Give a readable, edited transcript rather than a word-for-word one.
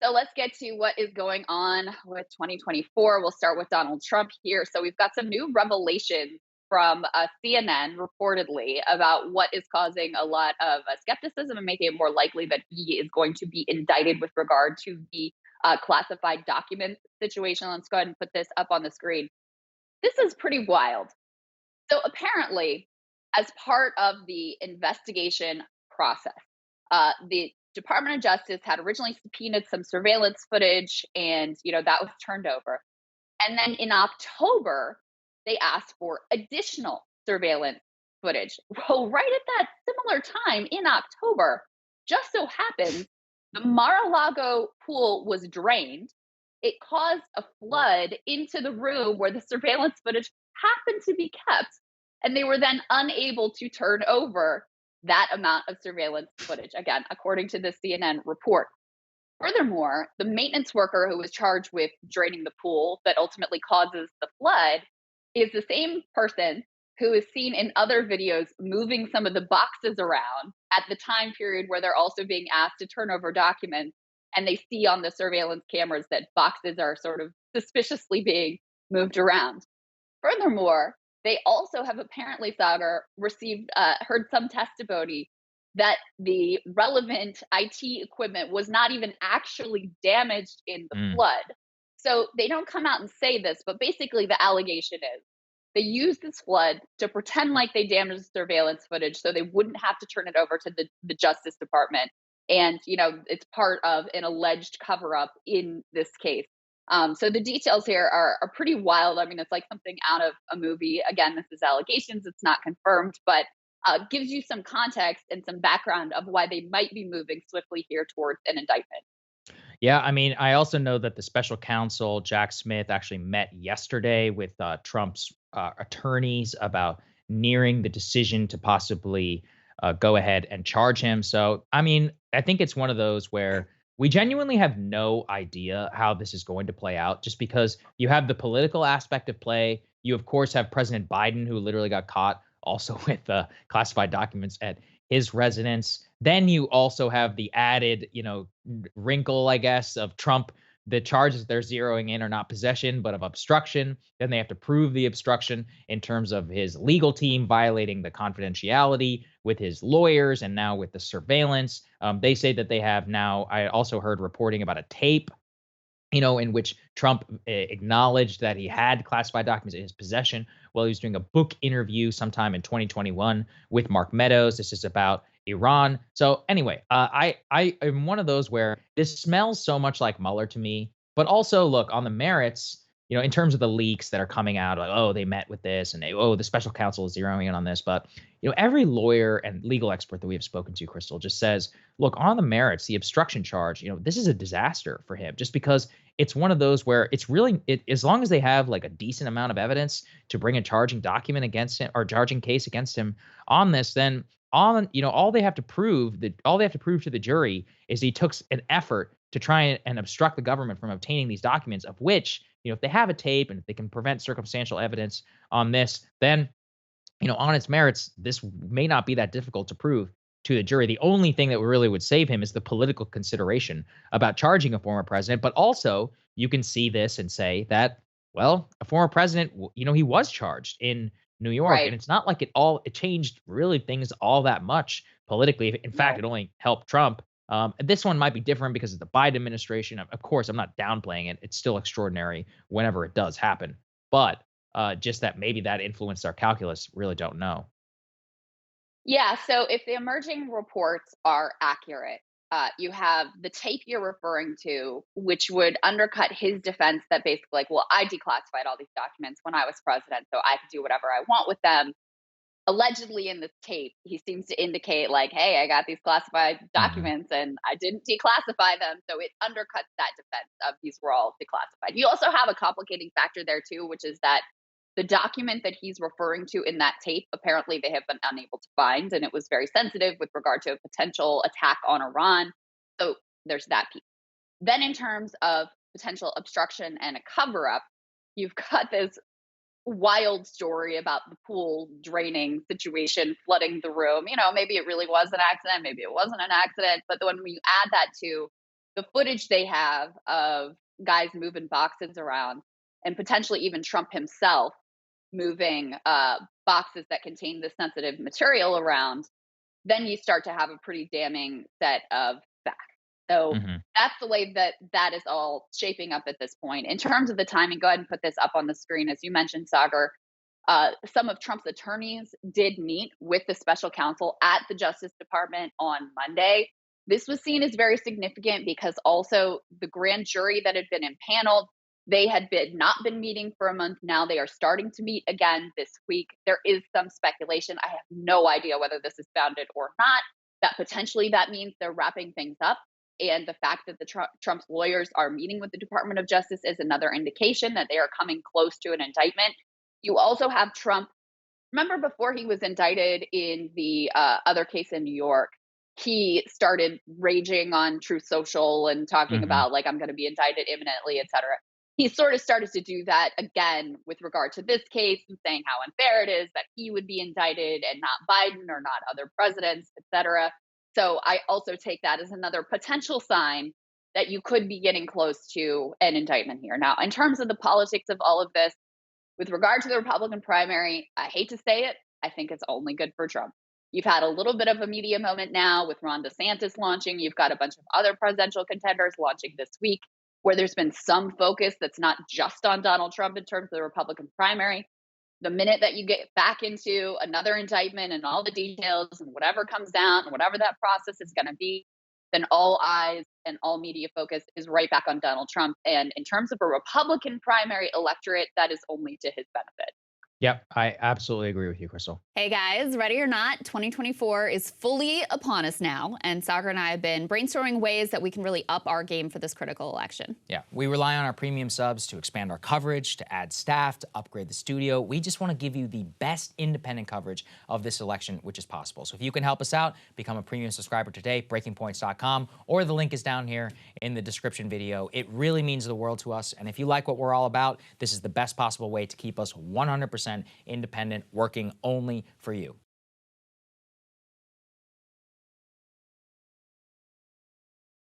So let's get to what is going on with 2024. We'll start with Donald Trump here. So we've got some new revelations from CNN reportedly about what is causing a lot of skepticism and making it more likely that he is going to be indicted with regard to the classified documents situation. Let's go ahead and put this up on the screen. This is pretty wild. So apparently, as part of the investigation process, the Department of Justice had originally subpoenaed some surveillance footage, and that was turned over. And then in October, they asked for additional surveillance footage. Well, right at that similar time in October, just so happens the Mar-a-Lago pool was drained. It caused a flood into the room where the surveillance footage happened to be kept. And they were then unable to turn over that amount of surveillance footage, again, according to the CNN report. Furthermore, the maintenance worker who was charged with draining the pool that ultimately causes the flood is the same person who is seen in other videos moving some of the boxes around at the time period where they're also being asked to turn over documents. And they see on the surveillance cameras that boxes are sort of suspiciously being moved around. Furthermore, they also have apparently, Sagar, heard some testimony that the relevant IT equipment was not even actually damaged in the Mm. flood. So they don't come out and say this, but basically the allegation is they used this flood to pretend like they damaged the surveillance footage so they wouldn't have to turn it over to the Justice Department. And, it's part of an alleged cover up in this case. So the details here are pretty wild. I mean, it's like something out of a movie. Again, this is allegations, it's not confirmed, but gives you some context and some background of why they might be moving swiftly here towards an indictment. Yeah, I mean, I also know that the special counsel, Jack Smith, actually met yesterday with Trump's attorneys about nearing the decision to possibly go ahead and charge him. So, I mean, I think it's one of those where we genuinely have no idea how this is going to play out just because you have the political aspect of play. You, of course, have President Biden, who literally got caught also with classified documents at his residence. Then you also have the added, wrinkle, I guess, of Trump. The charges they're zeroing in are not possession, but of obstruction. Then they have to prove the obstruction in terms of his legal team violating the confidentiality with his lawyers and now with the surveillance. They say that they have now, I also heard reporting about a tape in which Trump acknowledged that he had classified documents in his possession while he was doing a book interview sometime in 2021 with Mark Meadows. This is about Iran. So anyway, I am one of those where this smells so much like Mueller to me. But also, look on the merits. In terms of the leaks that are coming out, like, oh, they met with this, and the special counsel is zeroing in on this. But every lawyer and legal expert that we have spoken to, Crystal, just says, look, on the merits, the obstruction charge, this is a disaster for him, just because it's one of those where it's really as long as they have like a decent amount of evidence to bring a charging document against him or charging case against him on this, then all they have to prove to the jury is he took an effort to try and obstruct the government from obtaining these documents, of which, if they have a tape and if they can prevent circumstantial evidence on this, then on its merits, this may not be that difficult to prove to the jury. The only thing that really would save him is the political consideration about charging a former president. But also, you can see this and say that, well, a former president, he was charged in New York, Right. and it's not like it changed really things all that much politically. In fact, No. it only helped Trump. This one might be different because of the Biden administration. Of course, I'm not downplaying it. It's still extraordinary whenever it does happen. But just that maybe that influenced our calculus, really don't know. Yeah. So if the emerging reports are accurate, you have the tape you're referring to, which would undercut his defense that basically, like, well, I declassified all these documents when I was president, so I could do whatever I want with them. Allegedly, in this tape, he seems to indicate, like, hey, I got these classified Mhm. documents and I didn't declassify them. So it undercuts that defense of these were all declassified. You also have a complicating factor there, too, which is that the document that he's referring to in that tape, apparently they have been unable to find, and it was very sensitive with regard to a potential attack on Iran. So there's that piece. Then, in terms of potential obstruction and a cover up, you've got this wild story about the pool draining situation, flooding the room. Maybe it really was an accident, maybe it wasn't an accident. But when you add that to the footage they have of guys moving boxes around and potentially even Trump himself moving boxes that contain this sensitive material around, then you start to have a pretty damning set of facts. So Hmm. that's the way that that is all shaping up at this point. In terms of the timing, go ahead and put this up on the screen. As you mentioned, Sagar, some of Trump's attorneys did meet with the special counsel at the Justice Department on Monday. This was seen as very significant because also the grand jury that had been impaneled, they had been not been meeting for a month. Now they are starting to meet again this week. There is some speculation. I have no idea whether this is founded or not. That potentially that means they're wrapping things up. And the fact that the Trump's lawyers are meeting with the Department of Justice is another indication that they are coming close to an indictment. You also have Trump. Remember before he was indicted in the other case in New York, he started raging on Truth Social and talking Hmm. about, like, I'm going to be indicted imminently, et cetera. He sort of started to do that again with regard to this case and saying how unfair it is that he would be indicted and not Biden or not other presidents, et cetera. So I also take that as another potential sign that you could be getting close to an indictment here. Now, in terms of the politics of all of this, with regard to the Republican primary, I hate to say it, I think it's only good for Trump. You've had a little bit of a media moment now with Ron DeSantis launching. You've got a bunch of other presidential contenders launching this week where there's been some focus that's not just on Donald Trump in terms of the Republican primary. The minute that you get back into another indictment and all the details and whatever comes down and whatever that process is going to be, then all eyes and all media focus is right back on Donald Trump. And in terms of a Republican primary electorate, that is only to his benefit. Yep, I absolutely agree with you, Crystal. Hey guys, ready or not, 2024 is fully upon us now, and Saagar and I have been brainstorming ways that we can really up our game for this critical election. Yeah, we rely on our premium subs to expand our coverage, to add staff, to upgrade the studio. We just want to give you the best independent coverage of this election, which is possible. So if you can help us out, become a premium subscriber today, breakingpoints.com, or the link is down here in the description video. It really means the world to us, and if you like what we're all about, this is the best possible way to keep us 100% independent, working only for you.